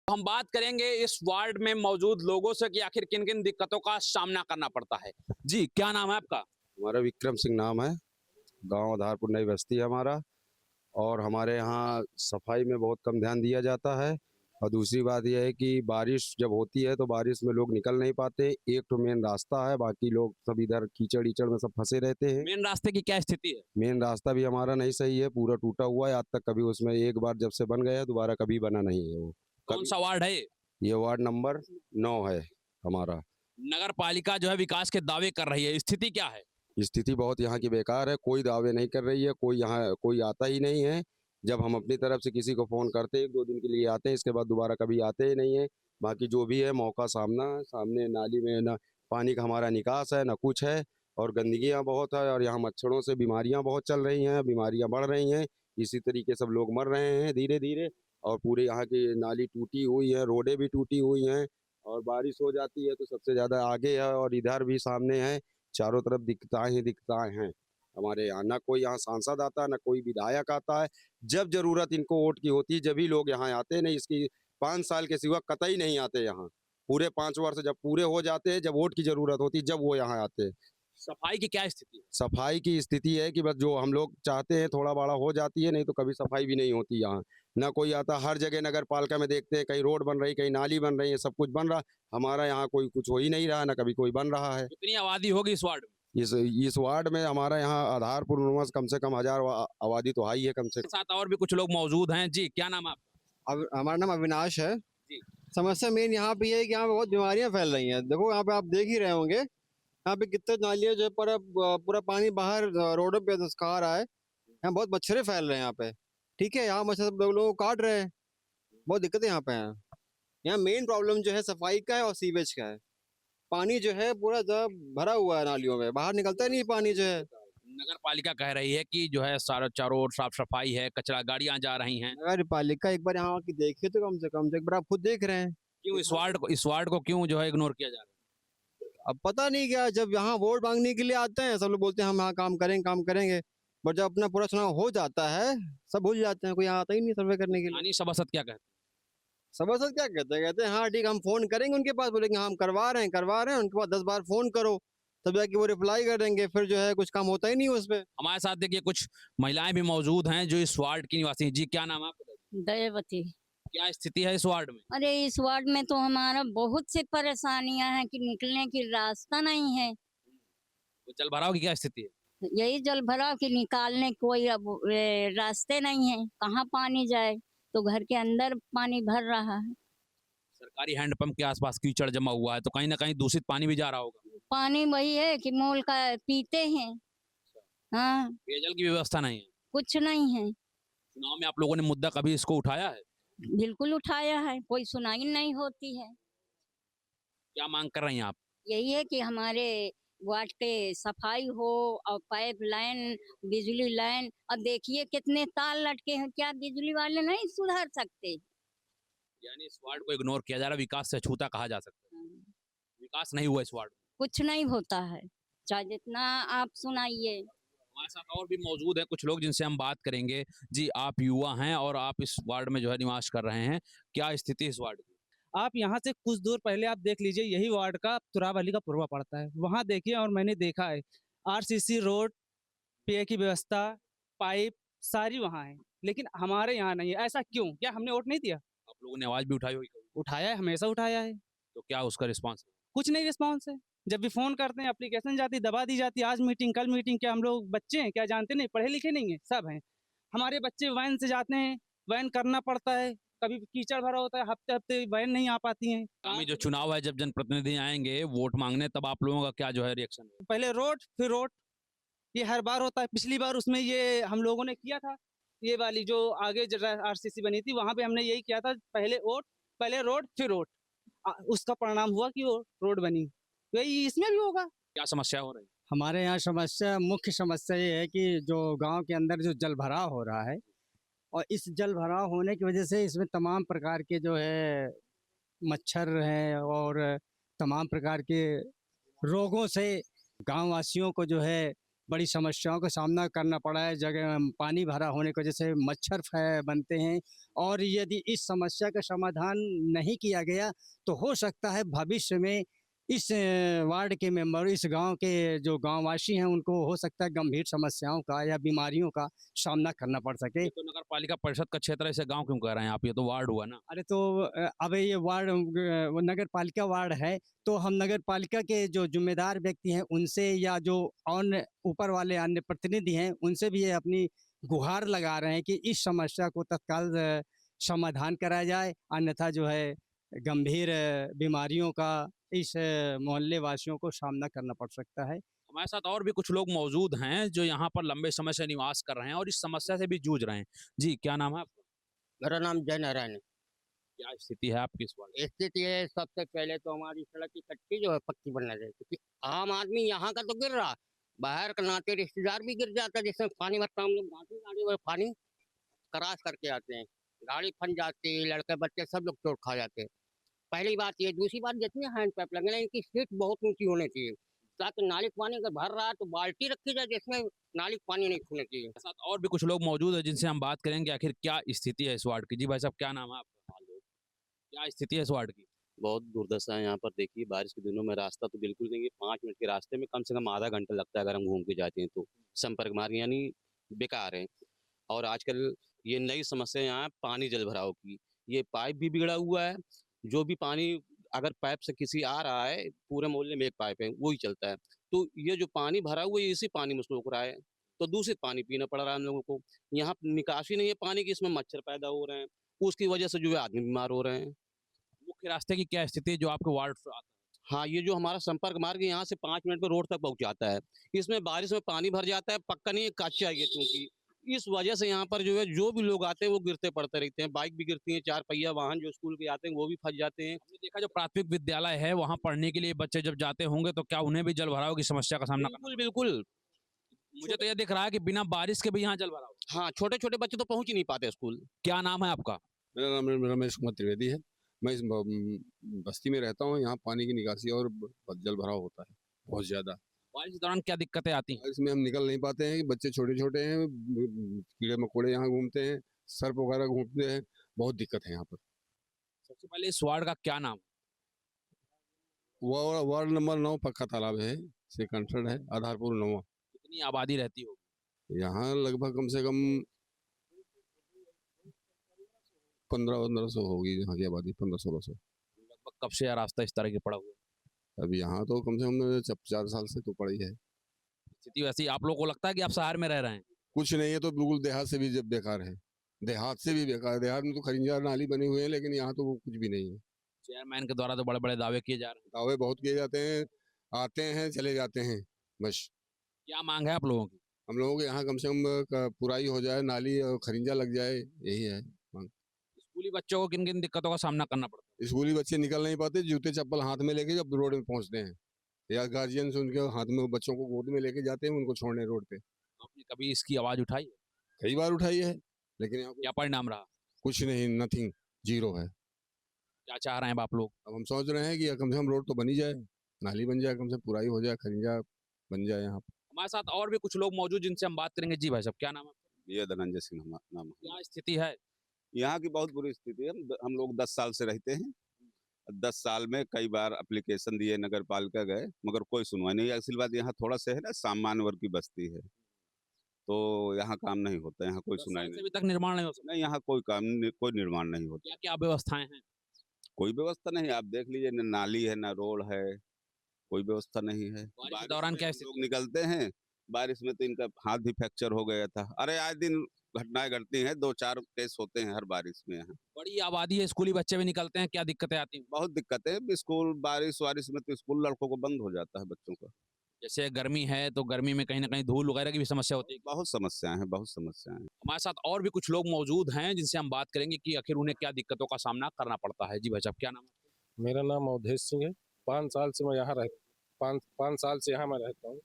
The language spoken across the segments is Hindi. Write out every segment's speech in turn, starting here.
हम बात करेंगे इस वार्ड में मौजूद लोगों से कि आखिर किन किन दिक्कतों का सामना करना पड़ता है। जी, क्या नाम है आपका? हमारा विक्रम सिंह नाम है। गांव आधारपुर नई बस्ती है हमारा। और हमारे यहाँ सफाई में बहुत कम ध्यान दिया जाता है। और दूसरी बात यह है कि बारिश जब होती है तो बारिश में लोग निकल नहीं पाते। एक तो मेन रास्ता है, बाकी लोग सब इधर कीचड़ ईचड़ में सब फंसे रहते हैं। मेन रास्ते की क्या स्थिति है? मेन रास्ता भी हमारा नहीं सही है, पूरा टूटा हुआ है। आज तक कभी उसमें एक बार जब से बन गया दोबारा कभी बना नहीं है वो। कौन सा वार्ड है ये? ये वार्ड नंबर 9 है हमारा। नगर पालिका जो है विकास के दावे कर रही है, स्थिति क्या है? स्थिति बहुत यहाँ की बेकार है, कोई दावे नहीं कर रही है, कोई यहाँ कोई आता ही नहीं है। जब हम अपनी तरफ से किसी को फ़ोन करते हैं 1-2 दिन के लिए आते हैं, इसके बाद दोबारा कभी आते ही नहीं है। बाकी जो भी है मौका सामने नाली में ना पानी का हमारा निकास है ना कुछ है। और गंदगियाँ बहुत है और यहाँ मच्छरों से बीमारियाँ बहुत चल रही हैं, बीमारियाँ बढ़ रही हैं। इसी तरीके सब लोग मर रहे हैं धीरे धीरे। और पूरे यहाँ की नाली टूटी हुई है, रोडें भी टूटी हुई हैं। और बारिश हो जाती है तो सबसे ज़्यादा आगे है और इधर भी सामने है। चारों तरफ दिक्कतें ही दिक्कतें हैं हमारे यहाँ। ना कोई यहाँ सांसद आता है, ना कोई विधायक आता है। जब जरूरत इनको वोट की होती है जब ही लोग यहाँ आते हैं, नहीं इसकी 5 साल के सिवा कतई नहीं आते यहाँ। पूरे 5 वर्ष जब पूरे हो जाते हैं, जब वोट की जरूरत होती है जब वो यहाँ आते हैं। सफाई की क्या स्थिति है? सफाई की स्थिति है कि बस जो हम लोग चाहते हैं थोड़ा बड़ा हो जाती है, नहीं तो कभी सफाई भी नहीं होती यहाँ। ना कोई आता, हर जगह नगर पालिका में देखते हैं कहीं रोड बन रही, कहीं नाली बन रही है, सब कुछ बन रहा। हमारा यहाँ कोई कुछ हो ही नहीं रहा, ना कभी कोई बन रहा है। कितनी आबादी होगी इस वार्ड में? इस वार्ड में हमारा यहाँ आधारपुर में कम से कम 1000 आबादी तो आई है कम से कम। साथ और भी कुछ लोग मौजूद हैं। जी, क्या नाम है आपका? अब हमारा नाम अविनाश है जी। समस्या मेन यहाँ पे है कि यहाँ पे बहुत बीमारियां फैल रही हैं। देखो यहाँ पे आप देख ही रहे होंगे, यहाँ पे कितने नालियाँ जो है पूरा पूरा पानी बाहर रोडों पे खा रहा है। यहाँ बहुत मच्छरें फैल रहे हैं यहाँ पे। ठीक है, यहाँ मच्छर सब लोगों को काट रहे हैं, बहुत दिक्कतें यहाँ पे हैं। यहाँ मेन प्रॉब्लम जो है सफाई का है और सीवेज का है। पानी जो है पूरा भरा हुआ है नालियों में, बाहर निकलता ही नहीं पानी जो है। नगर पालिका कह रही है कि जो है सारा चारों ओर साफ सफाई है, कचरा गाड़ियां जा रही हैं। नगर पालिका एक बार यहाँ की देखिए तो कम से एक बार आप खुद देख रहे हैं। क्यों इस वार्ड को क्यों जो है इग्नोर किया जा रहा है? अब पता नहीं क्या, जब यहाँ वोट मांगने के लिए आते हैं सब लोग बोलते हैं हम यहाँ काम करेंगे, बट जब अपना पूरा चुनाव हो जाता है सब भूल जाते हैं, कोई यहाँ आता ही नहीं सर्वे करने के लिए। यानी सभासद क्या कहते हैं? सभासद क्या कहते हैं हाँ ठीक हम फोन करेंगे उनके पास, बोलेंगे हम करवा रहे हैं, उनके पास 10 बार फोन करो तब जाके वो रिप्लाई करेंगे, फिर जो है कुछ काम होता ही नहीं उस पर। हमारे साथ देखिए कुछ महिलाएं भी मौजूद हैं जो इस वार्ड की निवासी हैं। जी, क्या नाम है आपका? दयावती। क्या स्थिति है इस वार्ड में? अरे इस वार्ड में तो हमारा बहुत सी परेशानियां हैं कि निकलने की रास्ता नहीं है। तो जल भराव की क्या स्थिति है? यही जल भराव की निकालने कोई अब रास्ते नहीं है, कहाँ पानी जाए, तो घर के अंदर पानी भर रहा है। सरकारी हैंडपंप के आसपास कीचड़ जमा हुआ है तो कहीं ना कहीं दूषित पानी भी जा रहा होगा। पानी वही है कि मोल का पीते हैं। हाँ, पेयजल की व्यवस्था नहीं है। कुछ नहीं है। चुनाव में आप लोगों ने मुद्दा कभी इसको उठाया है? बिल्कुल उठाया है, कोई सुनाई नहीं होती है। क्या मांग कर रही हैं आप? यही है कि हमारे वार्ड पे सफाई हो और पाइप लाइन, बिजली लाइन, और देखिए कितने तार लटके हैं, क्या बिजली वाले नहीं सुधार सकते? यानी इस वार्ड को इग्नोर किया जा रहा है, विकास से अछूता कहा जा सकता है। विकास नहीं हुआ इस वार्ड में। कुछ नहीं होता है, चाहे जितना आप सुनाइए। हमारे साथ और भी मौजूद है कुछ लोग जिनसे हम बात करेंगे। जी, आप युवा हैं और आप इस वार्ड में जो है निवास कर रहे हैं, क्या स्थिति इस वार्ड की? आप यहाँ से कुछ दूर पहले आप देख लीजिए, यही वार्ड का तुरावली का पूर्वा पड़ता है, वहाँ देखिए। और मैंने देखा है आरसीसी रोड, पेय की व्यवस्था, पाइप सारी वहाँ है, लेकिन हमारे यहाँ नहीं है। ऐसा क्यों? क्या हमने वोट नहीं दिया? आप लोगों ने आवाज भी उठाई होगी कभी? उठाया है, हमेशा उठाया है। तो क्या उसका रिस्पांस? कुछ नहीं रिस्पॉन्स है। जब भी फोन करते हैं एप्लीकेशन जाती, दबा दी जाती, आज मीटिंग कल मीटिंग। क्या हम लोग बच्चे हैं क्या, जानते नहीं, पढ़े लिखे नहीं है? सब हैं हमारे बच्चे, वैन से जाते हैं, वैन करना पड़ता है, कभी कीचड़ भरा होता है, हफ्ते हफ्ते वैन नहीं आ पाती हैं। आगामी जो चुनाव है, जब जनप्रतिनिधि आएंगे वोट मांगने, तब आप लोगों का क्या जो है रिएक्शन है? पहले रोड फिर रोड, ये हर बार होता है। पिछली बार उसमें ये हम लोगों ने किया था, ये वाली जो आगे आरसीसी बनी थी वहां पे हमने यही किया था, पहले रोड फिर रोड। उसका परिणाम हुआ कि वो रोड बनी। वही इसमें भी होगा। क्या समस्या हो रही है? हमारे यहाँ मुख्य समस्या ये है कि जो गांव के अंदर जो जल भराव हो रहा है, और इस जल भराव होने की वजह से इसमें तमाम प्रकार के जो है मच्छर हैं और तमाम प्रकार के रोगों से गांव वासियों को जो है बड़ी समस्याओं का सामना करना पड़ा है। जगह पानी भरा होने की वजह से मच्छर बनते हैं, और यदि इस समस्या का समाधान नहीं किया गया तो हो सकता है भविष्य में इस वार्ड के मेंबर, इस गांव के जो गांववासी हैं, उनको हो सकता है गंभीर समस्याओं का या बीमारियों का सामना करना पड़ सके। ये तो नगर पालिका परिषद का क्षेत्र है, इसे गाँव क्यों कह रहे हैं आप? ये तो वार्ड हुआ ना। अरे तो अब ये वार्ड वो नगर पालिका वार्ड है, तो हम नगर पालिका के जो जिम्मेदार व्यक्ति हैं उनसे, या जो अन्य ऊपर वाले अन्य प्रतिनिधि हैं, उनसे भी ये अपनी गुहार लगा रहे हैं कि इस समस्या को तत्काल समाधान कराया जाए, अन्यथा जो है गंभीर बीमारियों का इस मोहल्ले वासियों को सामना करना पड़ सकता है। हमारे साथ और भी कुछ लोग मौजूद हैं जो यहाँ पर लंबे समय से निवास कर रहे हैं और इस समस्या से भी जूझ रहे हैं। जी, क्या नाम है आपका? मेरा नाम जय नारायण है। क्या स्थिति है आपकी इस वार्ड? स्थिति है, सबसे पहले तो हमारी सड़क की कच्ची जो है पक्की बनना चाहिए, क्योंकि आम आदमी यहाँ का तो गिर रहा, बाहर का नाते रिश्तेदार भी गिर जाता है। जिसमें पानी भरता हम लोग गाड़ी में पानी क्रॉस करके आते हैं, गाड़ी फंस जाती है, लड़के बच्चे सब लोग चोट खा जाते हैं। पहली बात ये। दूसरी बात, जितने हैंड पाइप लगे ना, इनकी सीट बहुत ऊंची होनी चाहिए, ताकि नाली का पानी अगर भर रहा है तो बाल्टी रखी जाए जिसमें नाली का पानी नहीं छूने चाहिए। हमारे साथ और भी कुछ लोग मौजूद हैं जिनसे हम बात करेंगे आखिर क्या स्थिति है इस वार्ड की। जी भाई साहब, क्या नाम है आपका? क्या स्थिति है इस वार्ड की? बहुत दुर्दशा है यहाँ पर। देखिए, बारिश के दिनों में रास्ता तो बिल्कुल नहीं है। 5 मिनट के रास्ते में कम से कम आधा घंटा लगता है अगर हम घूम के जाते हैं तो। संपर्क मार्ग यानी बेकार है। और आजकल ये नई समस्या यहाँ है पानी जल भराव की। ये पाइप भी बिगड़ा हुआ है। जो भी पानी अगर पाइप से किसी आ रहा है, पूरे मोहल्ले में एक पाइप है, वो ही चलता है। तो ये जो पानी भरा हुआ है, इसी पानी में सोख रहा है, तो दूषित पानी पीना पड़ रहा है हम लोगों को। यहाँ निकासी नहीं है पानी की, इसमें मच्छर पैदा हो रहे हैं, उसकी वजह से जो है आदमी बीमार हो रहे हैं। मुख्य रास्ते की क्या स्थिति है जो आपके वार्ड से आता है? हाँ, ये जो हमारा संपर्क मार्ग है, यहाँ से 5 मिनट में रोड तक पहुँच जाता है। इसमें बारिश में पानी भर जाता है, पक्का नहीं है, कच्चा है ये, क्योंकि इस वजह से यहाँ पर जो है जो भी लोग आते हैं वो गिरते पड़ते रहते हैं। बाइक भी गिरती है, 4 पहिया वाहन जो स्कूल के आते हैं वो भी फंस जाते हैं। हमने देखा जो प्राथमिक विद्यालय है वहाँ पढ़ने के लिए बच्चे जब जाते होंगे तो क्या उन्हें भी जल भराव की समस्या का सामना करना? बिल्कुल, बिल्कुल। मुझे तो यह दिख रहा है कि बिना बारिश के भी यहाँ जल भराव। हाँ, छोटे-छोटे बच्चे तो पहुँच ही नहीं पाते स्कूल। क्या नाम है आपका? मेरा नाम रमेश कुमार त्रिवेदी है। मैं इस बस्ती में रहता हूँ। यहाँ पानी की निकासी और जल भराव होता है बहुत ज़्यादा। बारिश के दौरान क्या दिक्कतें आती हैं? इसमें हम निकल नहीं पाते हैं, बच्चे छोटे-छोटे हैं, कीड़े मकोड़े यहाँ घूमते हैं, सर्प वगैरह घूमते हैं, बहुत दिक्कत है यहाँ पर। सबसे पहले इस वार्ड का क्या नाम? वार्ड नंबर 9 पक्का तालाब है, सेकंड है, आधारपुर 9। कितनी आबादी रहती होगी? यहाँ लगभग कम से कम 1500 होगी यहाँ की आबादी, 1500-1600। लगभग कब से यह रास्ता इस तरह की पड़ा हुआ है? अब यहाँ तो कम से कम 4 साल से तो पड़ी है। स्थिति वैसी आप लोगों को लगता है कि आप शहर में रह रहे हैं? कुछ नहीं है तो बिल्कुल देहात से भी जब बेकार है। देहात से भी बेकार है। देहात में तो खरिंजा नाली बने हुए हैं, लेकिन यहाँ तो वो कुछ भी नहीं है। चेयरमैन के द्वारा तो बड़े-बड़े दावे किए जा रहे हैं। दावे बहुत किए जाते हैं, आते हैं, चले जाते हैं, बस। क्या मांग है आप लोगों की? हम लोगों के यहाँ कम से कम पुराई हो जाए, नाली और खरिंजा लग जाए, यही है मांग। स्कूली बच्चों को किन-किन दिक्कतों का सामना करना पड़ता है? स्कूली बच्चे निकल नहीं पाते, जूते चप्पल हाथ में लेके जब रोड में पहुँचते हैं, या गार्जियन उनके हाथ में बच्चों को गोद में लेके जाते हैं, उनको छोड़ने रोड पे। आपने कभी इसकी आवाज उठाई है? कई बार उठाई है, लेकिन यहाँ क्या परिणाम रहा? कुछ नहीं, नथिंग, जीरो है। क्या चाह रहे हैं अब आप लोग? अब हम सोच रहे हैं कि कम से कम रोड तो बन ही जाए, नाली बन जाए, कम से पुराई हो जाए, खरिंजा बन जाए यहाँ पे। हमारे साथ और भी कुछ लोग मौजूद जिनसे हम बात करेंगे। जी भाई साहब, क्या नाम है आपका? ये धनंजय सिंह नाम है। क्या स्थिति है? यहाँ की बहुत बुरी स्थिति है। हम लोग 10 साल से रहते हैं। 10 साल में कई बार एप्लीकेशन दिए, नगर पालिका गए, मगर कोई सुनवाई नहीं। असल बात, यहाँ थोड़ा सा है ना, सामान्य वर्ग की बस्ती है, तो यहाँ काम नहीं होता, यहाँ कोई 10 सुनाई साल से नहीं। अभी तक निर्माण नहीं हो सका। नहीं, यहाँ कोई कोई निर्माण नहीं होता। क्या-क्या व्यवस्थाएं हैं? कोई व्यवस्था नहीं। आप देख लीजिए, न नाली है, न रोड है, कोई व्यवस्था नहीं है। बारिश के दौरान में क्या लोग निकलते हैं, बारिश में तो इनका हाथ भी फ्रैक्चर हो गया था। अरे आए दिन घटनाएं घटती हैं, 2-4 केस होते हैं हर बारिश में यहाँ। बड़ी आबादी है, स्कूली बच्चे भी निकलते हैं, क्या दिक्कतें आती हैं? बहुत दिक्कतें। स्कूल बारिश वारिश में तो स्कूल लड़कों को बंद हो जाता है, बच्चों का। जैसे गर्मी है तो गर्मी में कहीं ना कहीं धूल वगैरह की भी समस्या होती है। बहुत समस्याएं हैं, बहुत समस्याएं हैं। हमारे साथ और भी कुछ लोग मौजूद हैं जिनसे हम बात करेंगे कि आखिर उन्हें क्या दिक्कतों का सामना करना पड़ता है। जी भाई साहब, क्या नाम है? मेरा नाम अवधेश सिंह है। 5 साल से मैं यहाँ रह 5 साल से यहाँ मैं रहता हूँ।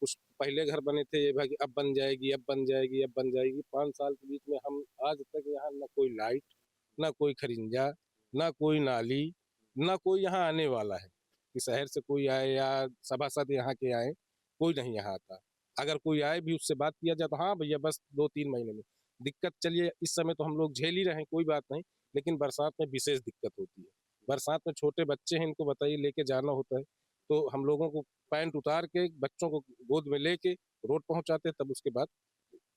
कुछ पहले घर बने थे, ये भाई अब बन जाएगी, अब बन जाएगी, अब बन जाएगी। 5 साल के बीच में हम आज तक यहाँ न कोई लाइट, न कोई खरिंजा, न कोई नाली, न कोई यहाँ आने वाला है कि शहर से कोई आए या सभासद यहाँ के आए, कोई नहीं यहाँ आता। अगर कोई आए भी उससे बात किया जाए तो हाँ भैया बस 2-3 महीने में। दिक्कत चलिए इस समय तो हम लोग झेल ही रहे हैं, कोई बात नहीं, लेकिन बरसात में विशेष दिक्कत होती है। बरसात में छोटे बच्चे हैं, इनको बताइए लेके जाना होता है, तो हम लोगों को पैंट उतार के बच्चों को गोद में लेके रोड पहुँचाते हैं, तब उसके बाद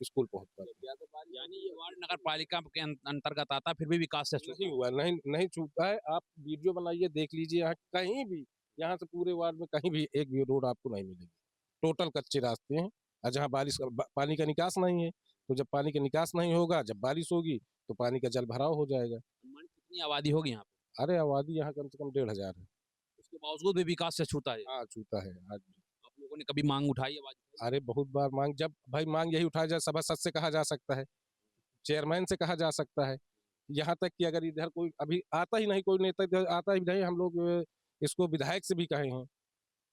स्कूल पहुँच पाते हैं। यानी ये वार्ड नगर पालिका के अंतर्गत आता है, फिर भी विकास से नहीं हुआ, नहीं छूटा है। आप वीडियो बनाइए, देख लीजिए, यहाँ कहीं भी, यहाँ से पूरे वार्ड में कहीं भी एक भी रोड आपको नहीं मिलेगी। टोटल कच्चे रास्ते हैं और जहाँ पानी का निकास नहीं है, तो जब पानी का निकास नहीं होगा, जब बारिश होगी तो पानी का जल भराव हो जाएगा। कितनी आबादी होगी यहाँ पे? अरे आबादी यहाँ कम से कम 1,500 है। उसके बावजूद भी विकास से छूता है। हाँ, छूता है आज भी। आप लोगों ने कभी मांग उठाई, आवाज उठाई? अरे बहुत बार मांग, जब भाई मांग यही उठाया जाए, सभासद से कहा जा सकता है, चेयरमैन से कहा जा सकता है, यहाँ तक कि अगर इधर कोई अभी आता ही नहीं, कोई नेता इधर आता ही नहीं, हम लोग इसको विधायक से भी कहे हैं।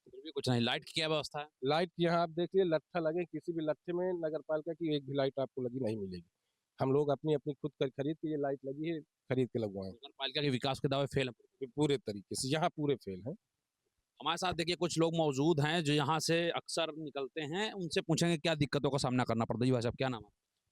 फिर भी कुछ नहीं। लाइट की क्या व्यवस्था है? लाइट की यहाँ आप देखिए, लट्ठा लगे, किसी भी लट्ठे में नगर पालिका की एक भी लाइट आपको लगी नहीं मिलेगी। हम लोग अपनी अपनी खुद कर खरीद के ये लाइट लगी है, खरीद के लगवाए नगर पालिका के विकास के दावे फेल हैं। पूरे तरीके से, यहाँ पूरे फेल हैं। हमारे साथ देखिए कुछ लोग मौजूद हैं जो यहाँ से अक्सर निकलते हैं, उनसे पूछेंगे क्या दिक्कतों का सामना करना पड़ता है। जी भाई साहब, क्या नाम है?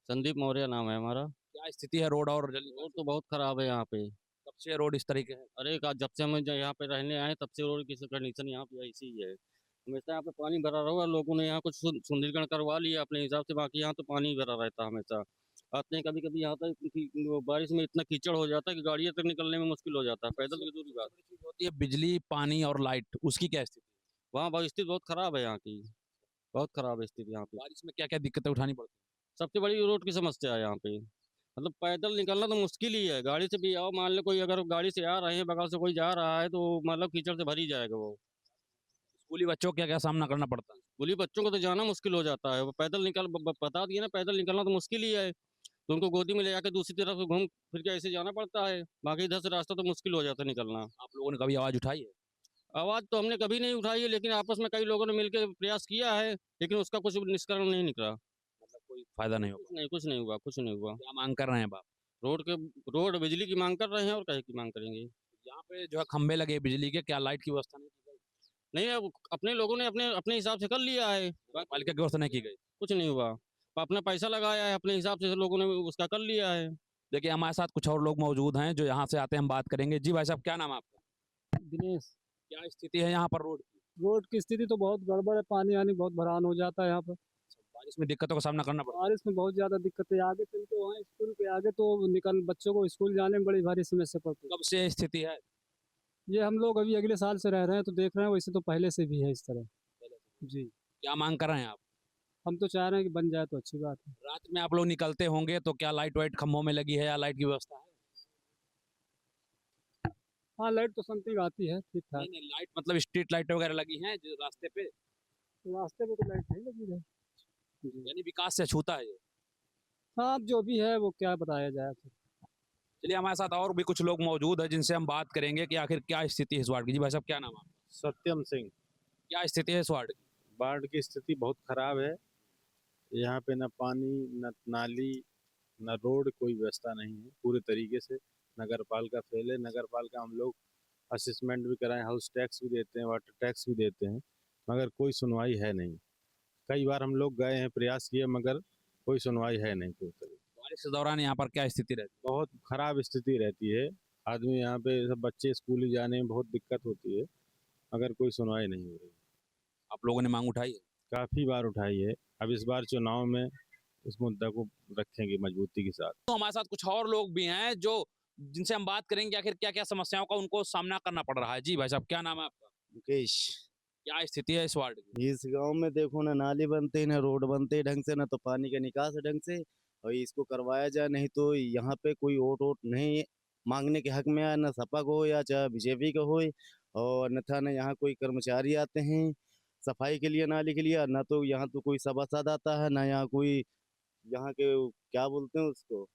संदीप मौर्य नाम है हमारा। क्या स्थिति है रोड और जल रोड तो बहुत खराब है यहाँ पे। कब से रोड इस तरीके है? अरे जब से हम यहाँ पे रहने आए तब से रोड की कंडीशन यहाँ पे ऐसी ही है। हमेशा यहाँ पे पानी भरा रहा, लोगों ने यहाँ कुछ सुंदरीकरण करवा लिया अपने हिसाब से, बाकी यहाँ तो पानी ही भरा रहता है हमेशा। आते हैं कभी कभी यहाँ तक कि बारिश में इतना कीचड़ हो जाता है कि गाड़ियाँ तक निकलने में मुश्किल हो जाता है, पैदल की दूर की बात। होती है बिजली, पानी और लाइट, उसकी क्या स्थिति? वहाँ बहुत स्थिति बहुत खराब है यहाँ की, बहुत खराब है स्थिति यहाँ पे। बारिश में क्या क्या दिक्कतें उठानी पड़ती सबसे बड़ी रोड की समस्या है यहाँ पे। मतलब पैदल निकलना तो मुश्किल ही है, गाड़ी से भी आओ, मान लो कोई अगर गाड़ी से आ रहे हैं, बगल से कोई जा रहा है, तो मतलब कीचड़ से भर ही जाएगा वो। स्कूली बच्चों को क्या क्या सामना करना पड़ता है? स्कूली बच्चों को तो जाना मुश्किल हो जाता है, वो पैदल बता दिए ना, पैदल निकलना तो मुश्किल ही है, तो उनको गोदी में ले जाकर दूसरी तरफ से घूम फिर के ऐसे जाना पड़ता है, बाकी इधर से रास्ता तो मुश्किल हो जाता है निकलना। आप लोगों ने कभी आवाज उठाई है? आवाज़ तो हमने कभी नहीं उठाई है, लेकिन आपस में कई लोगों ने मिलकर प्रयास किया है, लेकिन उसका कुछ निष्कर्ष नहीं निकला। मतलब कोई फायदा नहीं होगा? कुछ नहीं हुआ, कुछ नहीं हुआ। क्या मांग कर रहे हैं आप? रोड बिजली की मांग कर रहे हैं, और कहे की मांग करेंगे। यहाँ पे जो है खंबे लगे बिजली के, क्या लाइट की व्यवस्था नहीं की गई? नहीं, अब अपने लोगों ने अपने अपने हिसाब से कर लिया है, पालिका की व्यवस्था नहीं की गई? कुछ नहीं हुआ। अपना पैसा लगाया है, अपने हिसाब से लोगों ने उसका कर लिया है। देखिए हमारे साथ कुछ और लोग मौजूद हैं जो यहाँ से आते हैं, हम बात करेंगे। जी भाई साहब, क्या नाम है आपका? दिनेश। क्या स्थिति है यहाँ पर रोड की? रोड की स्थिति तो बहुत गड़बड़ है, पानी आनी बहुत भरान हो जाता है यहाँ पर। बारिश में दिक्कतों का सामना करना पड़ता बारिश में बहुत ज्यादा दिक्कत है, आगे चल के वहाँ स्कूल के आगे तो बच्चों को स्कूल जाने में बड़ी भारी समस्या पड़ती है? कब से स्थिति है? है। ये हम लोग अभी अगले साल से रह रहे हैं तो देख रहे हैं, वैसे तो पहले से भी है इस तरह। जी। क्या मांग कर रहे हैं आप? हम तो चाह रहे हैं कि बन जाए तो अच्छी बात है। रात में आप लोग निकलते होंगे तो क्या लाइट वाइट खम्भों में लगी है या लाइट की व्यवस्था है? हाँ, लाइट तो समथिंग आती है ठीक ठाक। नहीं, लाइट मतलब स्ट्रीट लाइट वगैरह लगी हैं जो रास्ते पे? रास्ते में तो लाइट नहीं लगी है। यानी विकास से छूता है ये। हाँ, अब जो भी है वो क्या बताया जाए। चलिए हमारे साथ और भी कुछ लोग मौजूद है जिनसे हम बात करेंगे कि आखिर क्या स्थिति है इस वार्ड की। जी भाई साहब, क्या नाम है आपका? सत्यम सिंह। क्या स्थिति है इस वार्ड की? बाढ़ की स्थिति बहुत खराब है, यहाँ पे न पानी, न नाली, न रोड, कोई व्यवस्था नहीं है पूरे तरीके से। नगर पालिका फेल है। नगर पालिका हम लोग असेसमेंट भी कराएं, हाउस टैक्स भी देते हैं, वाटर टैक्स भी देते हैं, मगर कोई सुनवाई है नहीं। कई बार हम लोग गए हैं, प्रयास किए, मगर कोई सुनवाई है नहीं पूरी तरीके। बारिश के दौरान यहाँ पर क्या स्थिति रहती है? बहुत खराब स्थिति रहती है, आदमी यहाँ पे सब बच्चे स्कूल जाने में बहुत दिक्कत होती है, मगर कोई सुनवाई नहीं हो रही। आप लोगों ने मांग उठाई है? काफ़ी बार उठाई है, अब इस बार चुनाव में इस मुद्दा को रखेंगे मजबूती के साथ। तो हमारे साथ कुछ और लोग भी हैं जो जिनसे हम बात करेंगे आखिर क्या क्या समस्याओं का उनको सामना करना पड़ रहा है। जी भाई साहब, क्या नाम है आपका? मुकेश। क्या स्थिति है इस वार्ड की? इस गांव में देखो ना नाली बनते ना रोड बनते ढंग से, ना तो पानी का निकास है ढंग से, और इसको करवाया जाए, नहीं तो यहाँ पे कोई वोट नहीं मांगने के हक में आए, ना सपा को हो या चाहे बीजेपी का हो, और अन्यथा ना यहाँ कोई कर्मचारी आते हैं सफाई के लिए, नाली के लिए, ना तो यहाँ तो कोई सभासद आता है, ना यहाँ कोई यहाँ के क्या बोलते हैं उसको,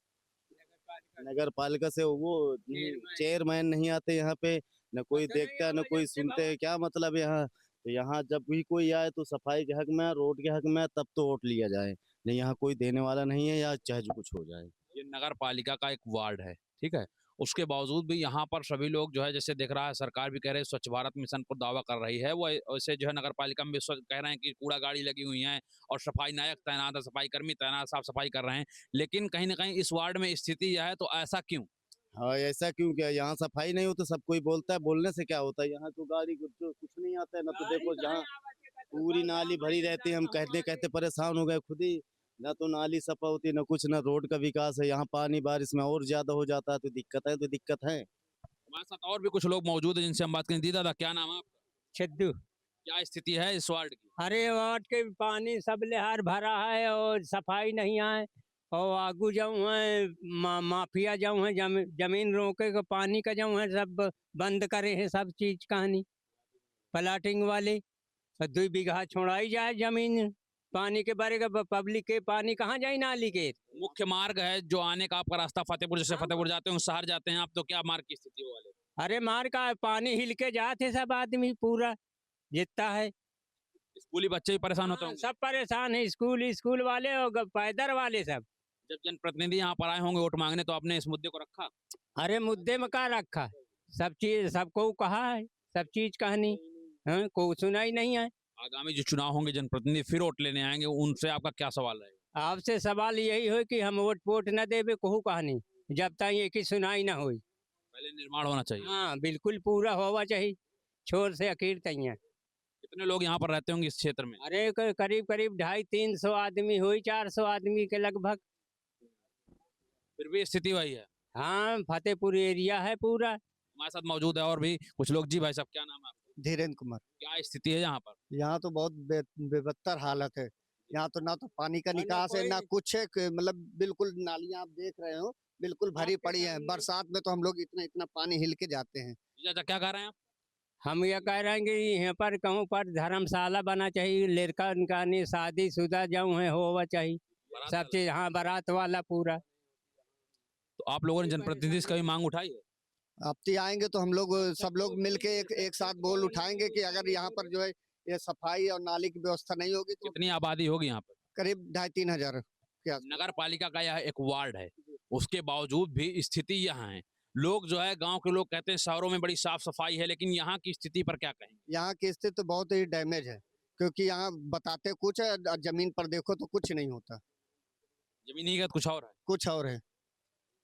नगर पालिका से वो चेयरमैन नहीं आते यहाँ पे, न कोई देखता है, न कोई सुनते है। क्या मतलब यहाँ, तो यहाँ जब भी कोई आए तो सफाई के हक में, रोड के हक में, तब तो वोट लिया जाए, नहीं यहाँ कोई देने वाला नहीं है, या चाहे जो कुछ हो जाए। ये नगर पालिका का एक वार्ड है, ठीक है, उसके बावजूद भी यहाँ पर सभी लोग जो है, जैसे दिख रहा है, सरकार भी कह रही है स्वच्छ भारत मिशन पर दावा कर रही है, वो वैसे जो है नगर पालिका में भी कह रहे हैं कि कूड़ा गाड़ी लगी हुई है और सफाई नायक तैनात है, सफाई कर्मी तैनात, साफ सफाई कर रहे हैं, लेकिन कहीं ना कहीं इस वार्ड में स्थिति यह है, तो ऐसा क्यों? हाँ, ऐसा क्यों? क्या यहाँ सफाई नहीं होती? सब कोई बोलता है, बोलने से क्या होता है? यहाँ तो गाड़ी कुछ नहीं आता है ना। तो देखो जहाँ पूरी नाली भरी रहती है, हम कहते कहते परेशान हो गए खुद ही। ना तो नाली सफा होती, ना कुछ, ना रोड का विकास है। यहाँ पानी बारिश में और ज्यादा हो जाता है, तो दिक्कत है, तो दिक्कत है। हमारे साथ और भी कुछ लोग मौजूद हैं जिनसे हम बात करें। दी दादा, क्या नाम है आपका? सिद्धू। क्या स्थिति है इस वार्ड की? अरे वार्ड के पानी सब लिहार भरा है और सफाई नहीं है, और आगू जाऊँ है माफिया जाऊँ है, जमीन रोके का पानी का जाऊँ है, सब बंद करे हैं सब चीज कहानी प्लाटिंग वाले। 2 बीघा छोड़ाई जाए जमीन पानी के बारे का, पब्लिक के पानी कहाँ जाए नाली के। मुख्य मार्ग है जो आने का आपका रास्ता फतेहपुर, जैसे फतेहपुर जाते हैं शहर जाते हैं आप, तो क्या मार्ग की स्थिति वो वाले? अरे मार का पानी हिल के जाते सब आदमी पूरा जितना है। स्कूली बच्चे भी परेशान होते हाँ, होंगे। सब परेशान है, स्कूल वाले और पैदल वाले सब। जब जनप्रतिनिधि यहाँ पर आए होंगे वोट मांगने, तो आपने इस मुद्दे को रखा? अरे मुद्दे में क्या रखा, सब चीज सबको कहा है, सब चीज कहानी, हाँ, को सुना ही नहीं है। आगामी जो चुनाव होंगे, जनप्रतिनिधि फिर वोट लेने आएंगे, उनसे आपका क्या सवाल है? आपसे सवाल यही हो कि हम वोट न देवे कहू कहानी, जब तक ये की सुनाई ना हुई। पहले निर्माण होना चाहिए। हाँ बिल्कुल पूरा होना चाहिए, छोर से आखिर तक। कितने लोग यहाँ पर रहते होंगे इस क्षेत्र में? अरे करीब 250-300 आदमी हुई, 400 आदमी के लगभग। फिर भी स्थिति वही है। हाँ, फतेहपुर एरिया है पूरा। हमारे साथ मौजूद है और भी कुछ लोग। जी भाई साहब, क्या नाम है आपका? धीरेन्द्र कुमार। क्या स्थिति है यहाँ पर? यहाँ तो बहुत बेबत्तर हालत है। यहाँ तो ना तो पानी का और ना निकास है, कोई- ना कुछ है, मतलब बिल्कुल नालियाँ आप देख रहे हो बिल्कुल भरी आपके पड़ी है। सामने- बरसात में तो हम लोग इतना पानी हिल के जाते हैं। चाचा क्या कह रहे हैं आप? हम ये कह रहे हैं कि यहाँ पर कहूँ पर धर्मशाला बना चाहिए, लड़का निकालने शादीशुदा जाऊँ है होवा चाहिए, बारात सब वाला? चीज। हाँ, बारात वाला पूरा। तो आप लोगों ने जनप्रतिनिधि से कभी मांग उठाई है? अब तो आएंगे तो हम लोग सब लोग मिलके एक साथ बोल उठाएंगे कि अगर यहाँ पर जो है ये सफाई और नाली की व्यवस्था नहीं होगी तो कितनी आबादी होगी यहाँ पर? करीब 2,500-3 हजार के आसपास। नगर पालिका का यह एक वार्ड है, उसके बावजूद भी स्थिति यहाँ है। लोग जो है, गांव के लोग कहते हैं शहरों में बड़ी साफ सफाई है, लेकिन यहाँ की स्थिति पर क्या कहेंगे? यहाँ की स्थिति तो बहुत ही डैमेज है, क्योंकि यहाँ बताते कुछ है और जमीन पर देखो तो कुछ नहीं होता, जमीनी का कुछ और है। कुछ और है।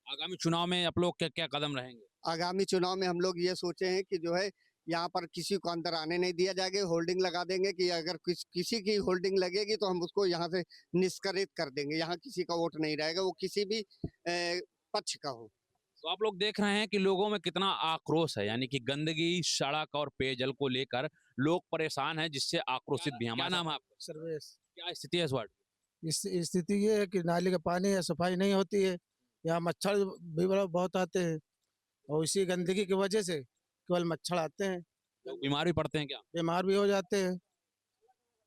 आगामी चुनाव में आप लोग क्या क्या कदम रहेंगे? आगामी चुनाव में हम लोग ये सोचे हैं कि जो है यहाँ पर किसी को अंदर आने नहीं दिया जाएगा, होल्डिंग लगा देंगे कि अगर किसी की होल्डिंग लगेगी तो हम उसको यहाँ से निष्कासित कर देंगे। यहाँ किसी का वोट नहीं रहेगा, वो किसी भी पक्ष का हो। तो आप लोग देख रहे हैं कि लोगों में कितना आक्रोश है, यानी कि गंदगी, सड़क और पेयजल को लेकर लोग परेशान हैं, जिससे आक्रोशित भी हैं। क्या नाम है आपका? सर्वेश। क्या स्थिति है इस वार्ड? इस स्थिति ये है कि नाली का पानी है, सफाई नहीं होती है, यहाँ मच्छर भी बहुत आते हैं और इसी गंदगी की वजह से केवल मच्छर आते हैं, लोग बीमार भी पड़ते हैं क्या? बीमार भी हो जाते हैं।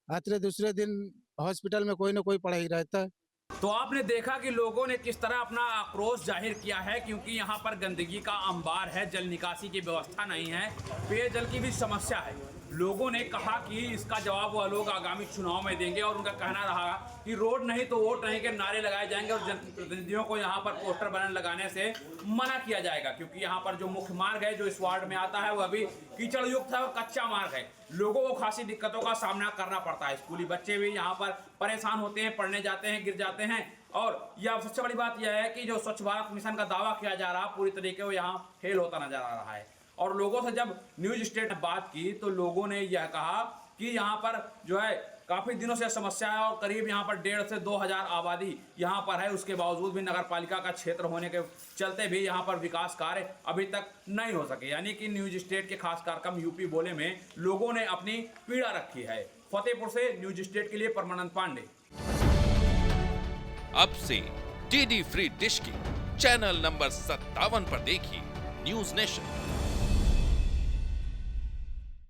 आते दूसरे दिन हॉस्पिटल में कोई ना कोई पड़ा ही रहता है। तो आपने देखा कि लोगों ने किस तरह अपना आक्रोश जाहिर किया है, क्योंकि यहाँ पर गंदगी का अंबार है, जल निकासी की व्यवस्था नहीं है, पेयजल की भी समस्या है। लोगों ने कहा कि इसका जवाब वह लोग आगामी चुनाव में देंगे, और उनका कहना रहा कि रोड नहीं तो वोट नहीं के नारे लगाए जाएंगे और जनप्रतिनिधियों को यहाँ पर पोस्टर बैनर लगाने से मना किया जाएगा, क्योंकि यहाँ पर जो मुख्य मार्ग है जो इस वार्ड में आता है वह भी कीचड़ युक्त है और कच्चा मार्ग है। लोगों को खासी दिक्कतों का सामना करना पड़ता है। स्कूली बच्चे भी यहाँ पर परेशान होते हैं, पढ़ने जाते हैं, गिर जाते हैं। और यह सबसे बड़ी बात यह है कि जो स्वच्छ भारत मिशन का दावा किया जा रहा है पूरी तरीके से यहाँ फेल होता नजर आ रहा है। और लोगों से जब न्यूज स्टेट ने बात की तो लोगों ने यह कहा कि यहाँ पर जो है काफी दिनों से समस्या है और करीब यहाँ पर 1,500 से 2,000 आबादी यहाँ पर है। उसके बावजूद भी नगर पालिका का क्षेत्र होने के चलते भी यहाँ पर विकास कार्य अभी तक नहीं हो सके। यानी कि न्यूज स्टेट के खास कार्यक्रम यूपी बोले में लोगों ने अपनी पीड़ा रखी है। फतेहपुर से न्यूज स्टेट के लिए परमानंद पांडे। अब से डीडी फ्री डिश की चैनल नंबर 57 पर देखिए न्यूज नेशन।